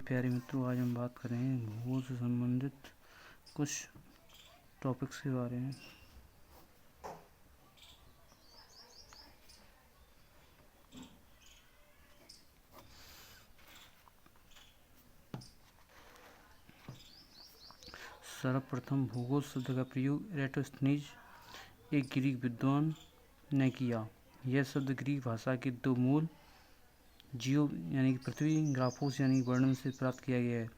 प्यारे मित्रों, आज हम बात करेंगे भूगोल से संबंधित कुछ टॉपिक्स के बारे में। सर्वप्रथम भूगोल शब्द का प्रयोग एराटोस्थेनीज, एक ग्रीक विद्वान, ने किया। यह शब्द ग्रीक भाषा के दो मूल जियो यानी कि पृथ्वी, ग्राफोस यानी कि वर्णन से प्राप्त किया गया है।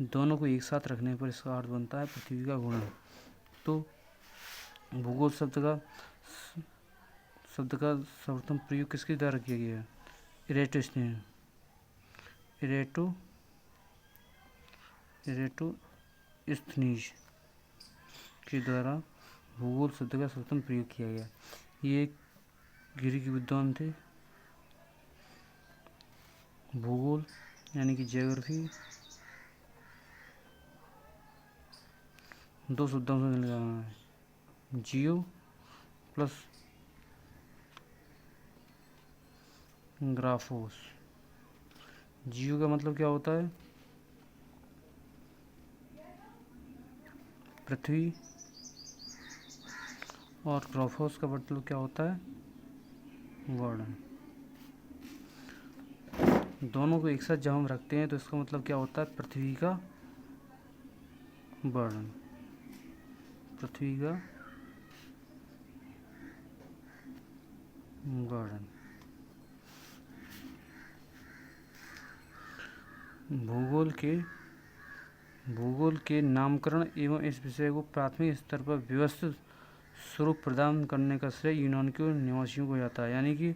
दोनों को एक साथ रखने पर इसका अर्थ बनता है पृथ्वी का गुणन। तो भूगोल शब्द का सर्वप्रथम प्रयोग किसके द्वारा किया गया है? एराटोस्थेनीज के द्वारा भूगोल शब्द का सर्वप्रथम प्रयोग किया गया। ये एक ग्रीक विद्वान थे। भूगोल यानी कि ज्योग्राफी दो शब्दों से निकालना है, जियो प्लस ग्राफोस। जियो का मतलब क्या होता है? पृथ्वी, और ग्राफोस का मतलब क्या होता है? वर्णन। दोनों को एक साथ जब हम रखते हैं तो इसका मतलब क्या होता है? पृथ्वी का वर्णन। पृथ्वी का वर्णन। भूगोल के नामकरण एवं इस विषय को प्राथमिक स्तर पर व्यवस्थित स्वरूप प्रदान करने का श्रेय यूनान के निवासियों को जाता है। यानी कि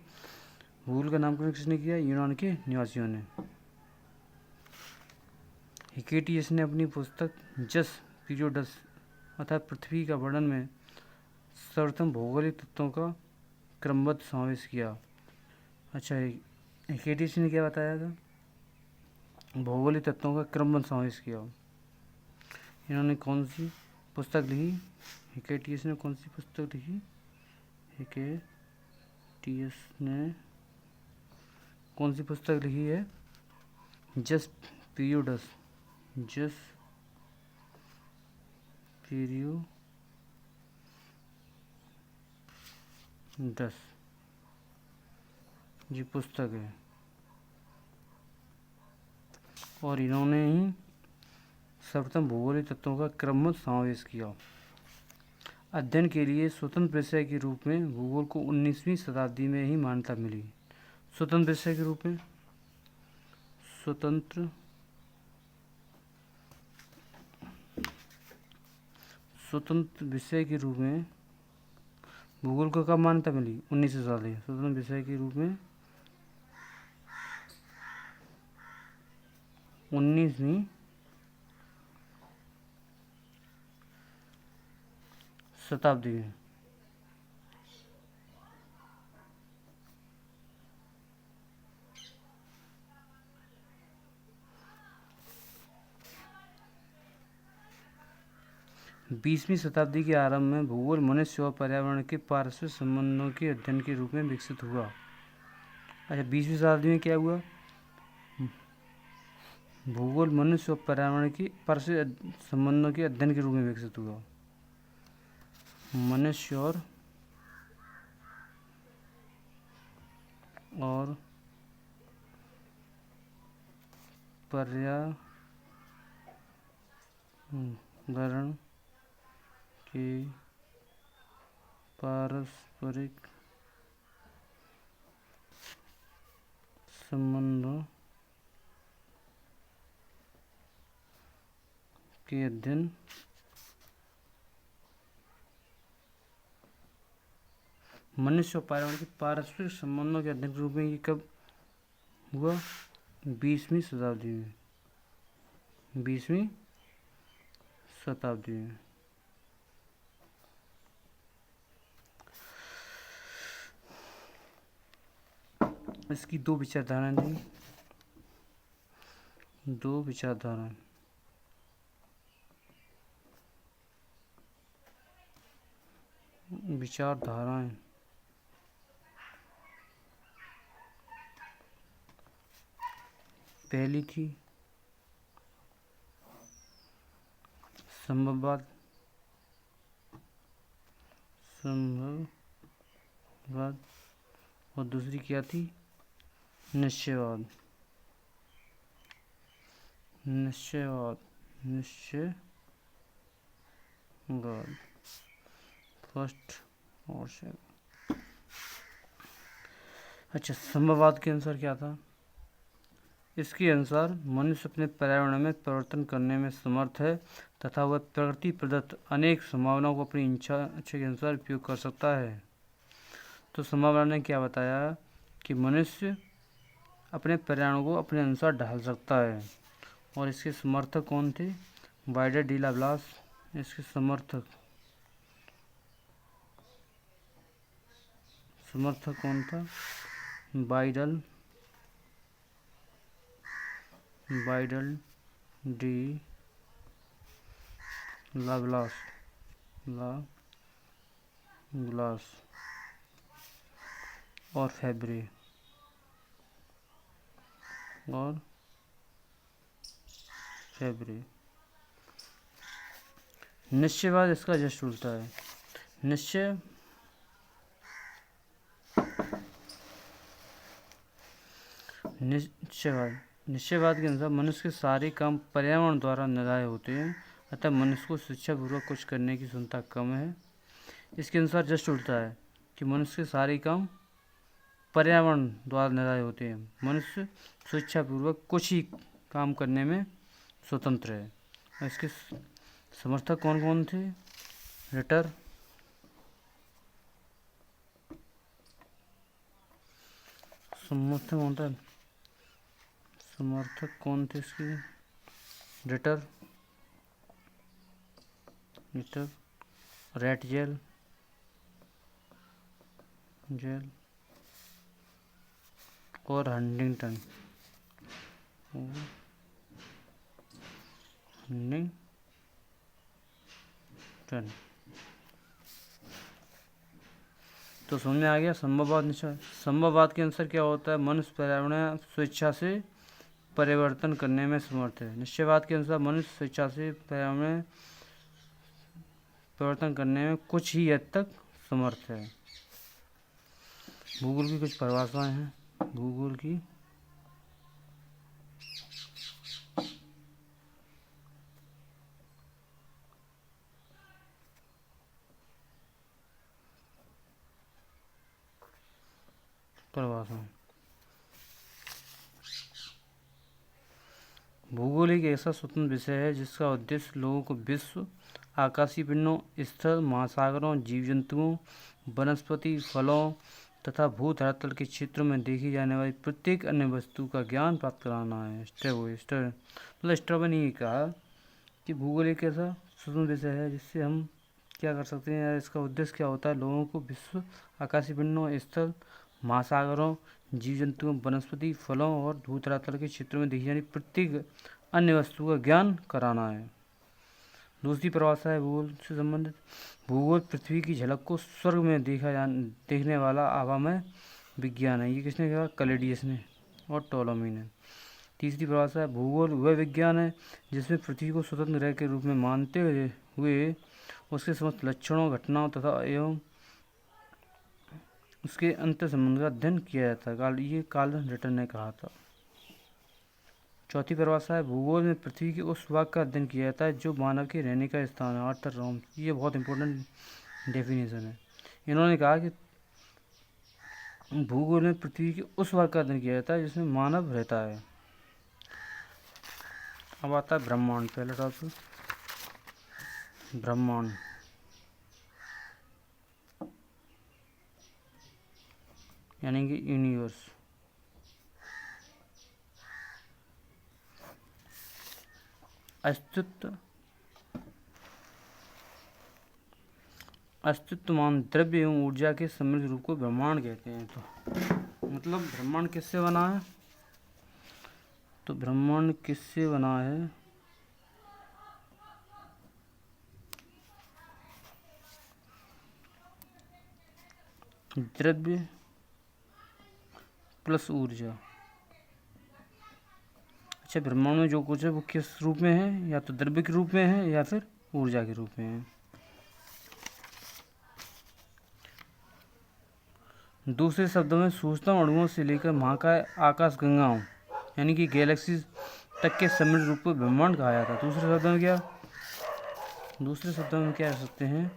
भूगोल का नामकरण किसने किया? यूनान के निवासियों ने। हिकेटियस ने अपनी पुस्तक जस पीरियोडस अर्थात पृथ्वी का वर्णन में सर्वप्रथम भौगोलिक तत्वों का क्रमबद्ध समावेश किया। अच्छा, हिकेटियस ने क्या बताया था? भौगोलिक तत्वों का क्रमबद्ध समावेश किया। इन्होंने कौन सी पुस्तक लिखी? हिकेटियस ने कौन सी पुस्तक लिखी? हिकेटियस ने कौन सी पुस्तक लिखी है? जस पीरियोडस। जस पीरियोडस ये पुस्तक है, और इन्होंने ही सर्वप्रथम भौगोलिक तत्वों का क्रमबद्ध समावेश किया। अध्ययन के लिए स्वतंत्र विषय के रूप में भूगोल को 19वीं शताब्दी में ही मान्यता मिली। स्वतंत्र विषय के रूप में स्वतंत्र विषय के रूप में भूगोल को कब मान्यता मिली? 19वीं शताब्दी। स्वतंत्र विषय के रूप में 19वीं शताब्दी में। बीसवीं शताब्दी के आरंभ में भूगोल मनुष्य और पर्यावरण के पारस्परिक संबंधों के अध्ययन के रूप में विकसित हुआ। अच्छा, 20वीं शताब्दी में क्या हुआ? भूगोल मनुष्य और पर्यावरण के पारस्परिक संबंधों के अध्ययन के रूप में विकसित हुआ। मनुष्य और पर्यावरण के पारस्परिक संबंधों के अध्ययन मनुष्य और पर्यावरण के पारस्परिक संबंधों के अध्ययन के रूप में ये कब हुआ? 20वीं शताब्दी में। 20वीं शताब्दी में। इसकी दो विचारधाराएं थी। दो विचारधाराएं। पहली थी संभववाद, संभववाद, और दूसरी क्या थी? निश्चयवाद, निश्चयवाद, निश्चयवाद, फर्स्ट और सेकंड। अच्छा, संभववाद के अनुसार क्या था? इसके अनुसार मनुष्य अपने पर्यावरण में परिवर्तन करने में समर्थ है तथा वह प्रकृति प्रदत्त अनेक संभावनाओं को अपनी इच्छा के अनुसार उपयोग कर सकता है। तो संभावना ने क्या बताया कि मनुष्य अपने पर्यावरण को अपने अनुसार ढाल सकता है। और इसके समर्थक कौन थे? वाइडर डी लाप्लास इसके समर्थक कौन था? वाइडल डी लाप्लास और फैब्रे निश्चयवाद इसका जस्ट उल्टा है। निश्चयवाद के अनुसार मनुष्य के सारे काम पर्यावरण द्वारा निर्धारित होते हैं, अतः मनुष्य को शिक्षापूर्वक कुछ करने की क्षमता कम है। इसके अनुसार जस्ट उल्टा है कि मनुष्य के सारे काम पर्यावरण द्वारा निर्धारित होते हैं, मनुष्य स्वेच्छापूर्वक कुछ ही काम करने में स्वतंत्र है। और इसके समर्थक कौन कौन थे? रिटर, समर्थक कौन थे इसके? रिटर, रैटजेल और हंटिंगटन। तो समझ में आ गया संभववाद। संभववाद के अनुसार क्या होता है? मनुष्य पर्यावरण स्वेच्छा से परिवर्तन करने में समर्थ है। निश्चयवाद के अनुसार मनुष्य स्वेच्छा से पर्यावरण परिवर्तन करने में कुछ ही हद तक समर्थ है। भूगोल की कुछ परिभाषाएं हैं। भूगोल की परिभाषाएं। भूगोल एक ऐसा स्वतंत्र विषय है जिसका उद्देश्य लोगों को विश्व, आकाशीय पिंडों, स्थल, महासागरों, जीव जंतुओं, वनस्पति, फलों तथा भू धरातल के क्षेत्रों में देखी जाने वाली प्रत्येक अन्य वस्तु का ज्ञान प्राप्त कराना है। स्ट्रैबो ने कहा कि भूगोल एक ऐसा स्वतंत्र विषय है जिससे हम क्या कर सकते हैं, इसका उद्देश्य क्या होता है? लोगों को विश्व, आकाशीय पिंडों, स्थल, महासागरों, जीव जंतुओं, वनस्पति, फलों और भू धरातल के क्षेत्रों में देखी जाने प्रत्येक अन्य वस्तु का ज्ञान कराना है। दूसरी परिभाषा है भूगोल से संबंधित। भूगोल पृथ्वी की झलक को स्वर्ग में देखने वाला आभामय विज्ञान है। ये किसने कहा? कैलेडियस ने और टोलोमी ने। तीसरी परिभाषा है भूगोल वह विज्ञान है जिसमें पृथ्वी को स्वतंत्र ग्रह के रूप में मानते हुए उसके समस्त लक्षणों, घटनाओं तथा एवं उसके अंतर संबंध का अध्ययन किया जाता है। ये कार्ल रिटर ने कहा था। चौथी परिभाषा है भूगोल में पृथ्वी के उस भाग का अध्ययन किया जाता है जो मानव के रहने का स्थान है। आर्थर रोम, ये बहुत इंपॉर्टेंट डेफिनेशन है। इन्होंने कहा कि भूगोल में पृथ्वी के उस भाग का अध्ययन किया जाता है जिसमें मानव रहता है। अब आता है ब्रह्मांड। पहला टॉपिक ब्रह्मांड। यानी कि यूनिवर्स। अस्तित्वमान द्रव्य एवं ऊर्जा के सम्मिलित रूप को ब्रह्मांड कहते हैं। तो मतलब ब्रह्मांड किससे बना है? तो ब्रह्मांड किससे बना है? द्रव्य प्लस ऊर्जा। अच्छा, ब्रह्मांड में जो कुछ है वो किस रूप में है? या तो द्रव्य के रूप में है या फिर ऊर्जा के रूप में है। दूसरे शब्दों में सूक्ष्म अणुओं से लेकर महाकाय आकाशगंगाओं यानी कि गैलेक्सी तक के सम्मिलित रूप को ब्रह्मांड कहा जाता है। दूसरे शब्दों में क्या कह सकते हैं?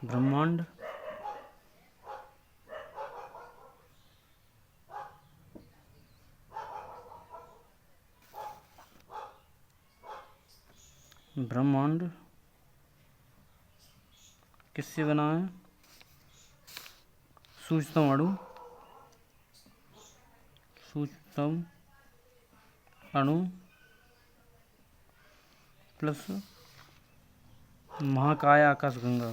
ब्रह्मांड किससे बना है? सूक्ष्म अणु प्लस महाकाय आकाशगंगा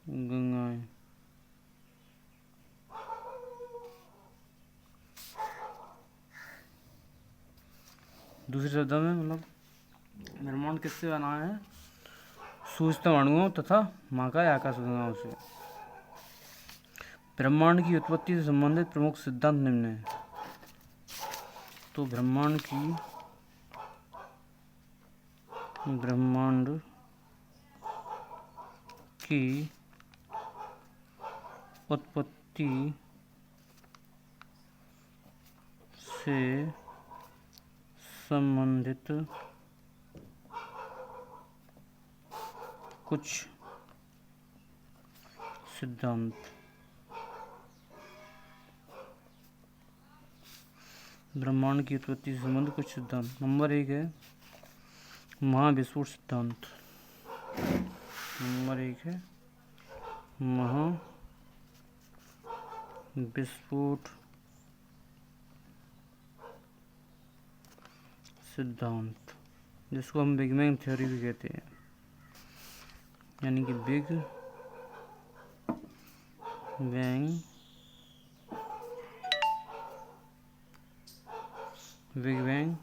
गंगाएं। दूसरे शब्दों में मतलब ब्रह्मांड किससे बना है? सूक्ष्म अणुओं तथा महाकाय आकाशगंगाओं से। ब्रह्मांड की उत्पत्ति से संबंधित प्रमुख सिद्धांत निम्न हैं। तो ब्रह्मांड की उत्पत्ति से संबंधित कुछ सिद्धांत। ब्रह्मांड की उत्पत्ति से संबंधित कुछ सिद्धांत। नंबर 1 है महाविस्फोट सिद्धांत। महाविस्फोट सिद्धांत, जिसको हम बिग बैंग थ्योरी भी कहते हैं, यानी कि बिग बैंग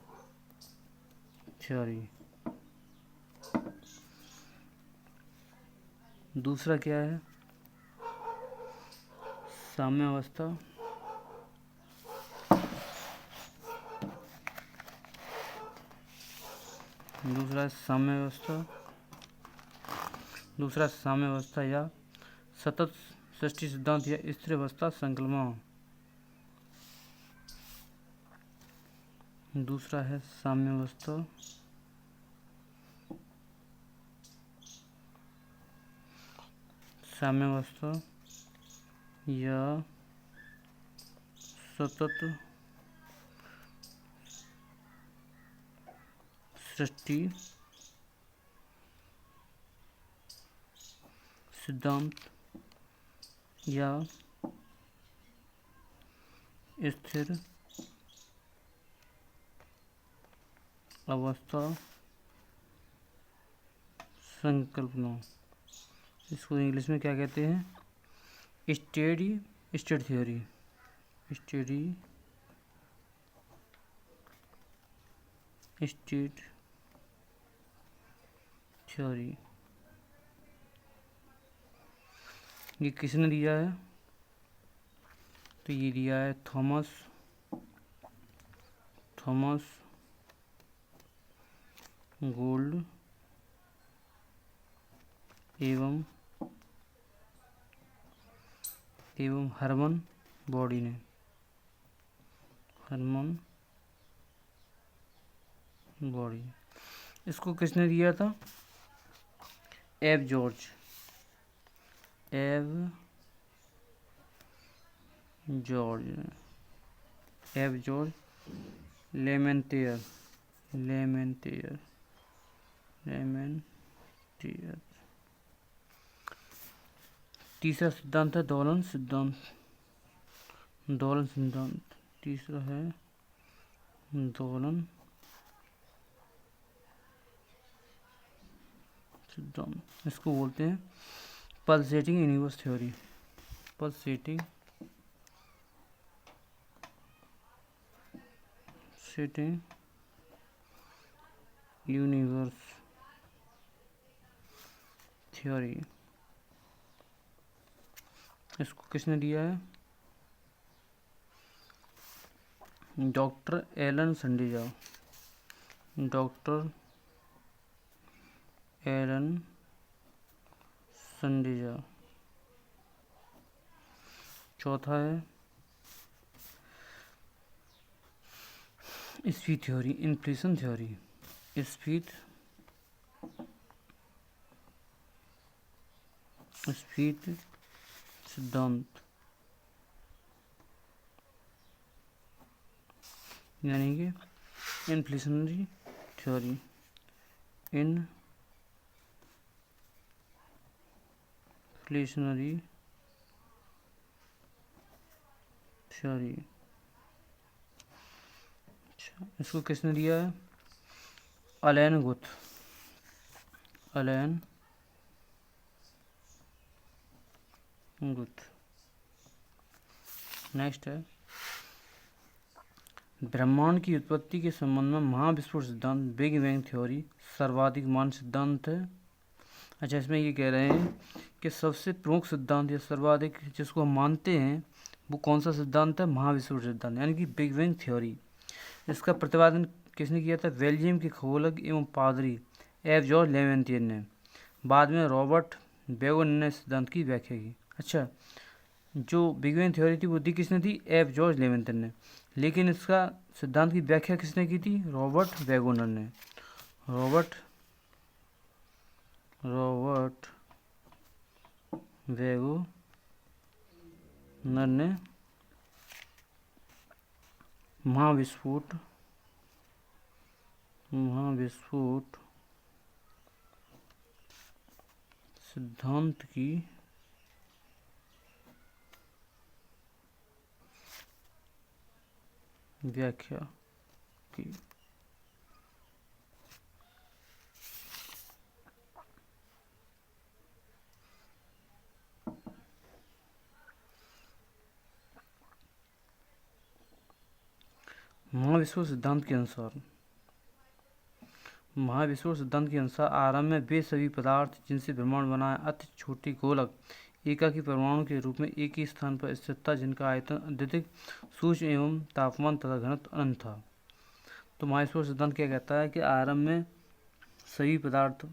थ्योरी। दूसरा क्या है? साम्यावस्था। दूसरा साम्यावस्था या सतत सृष्टि सिद्धांत या स्थिर अवस्था संकल्पना। दूसरा है साम्यावस्था या सतत सृष्टि सिद्धांत या स्थिर अवस्था संकल्पना। इसको इंग्लिश में क्या कहते हैं? State theory. State theory. ये किसने दिया है? तो ये दिया है थॉमस गोल्ड एवं हरमन बॉडी ने। इसको किसने दिया था? F George Lemaitre. तीसरा सिद्धांत है दोलन सिद्धांत। तीसरा है दोलन सिद्धांत। इसको बोलते हैं pulsating universe theory. Universe theory. इसको किसने दिया है? Doctor Alan Sandage, doctor Alan Sandage. चौथा है speed theory, inflation theory, speed सिद्धांत, यानी कि इन्फ्लेशनरी थ्योरी, इन्फ्लेशनरी थ्योरी। अच्छा, इसको किसने दिया है? अलेन गुथ, अलेन गुथ। नेक्स्ट है ब्रह्मांड की उत्पत्ति के संबंध में महाविस्फोट सिद्धांत, बिग बैंग थ्योरी सर्वाधिक मान सिद्धांत है। अच्छा, इसमें ये कह रहे हैं कि सबसे प्रमुख सिद्धांत या सर्वाधिक जिसको हम मानते हैं वो कौन सा सिद्धांत है? महाविस्फोट सिद्धांत, यानी कि बिग बैंग थ्योरी। इसका प्रतिपादन किसने किया था? बेल्जियम के खगोलज्ञ एवं पादरी एफ जॉर्ज लेवेंटियन ने। बाद में रॉबर्ट बेगो ने सिद्धांत की व्याख्या की। अच्छा, जो बिग बैंग थ्योरी थी वो दी किसने थी? एफ जॉर्ज लेवेंटियन ने। लेकिन इसका सिद्धांत की व्याख्या किसने की थी? रॉबर्ट वेगोनर ने। रॉबर्ट वेगोनर ने महाविस्फोट सिद्धांत की व्याख्या की। महाविस्फोट सिद्धांत के अनुसार आरंभ में वे सभी पदार्थ जिनसे ब्रह्मांड बना है अति छोटी गोलक एकाकी परमाणु के रूप में एक ही स्थान पर स्थित था, जिनका आयतन अत्यधिक सूक्ष्म एवं तापमान तथा घनत्व अनंत था। तो महाविस्फोट सिद्धांत क्या कहता है कि आरंभ में सभी पदार्थ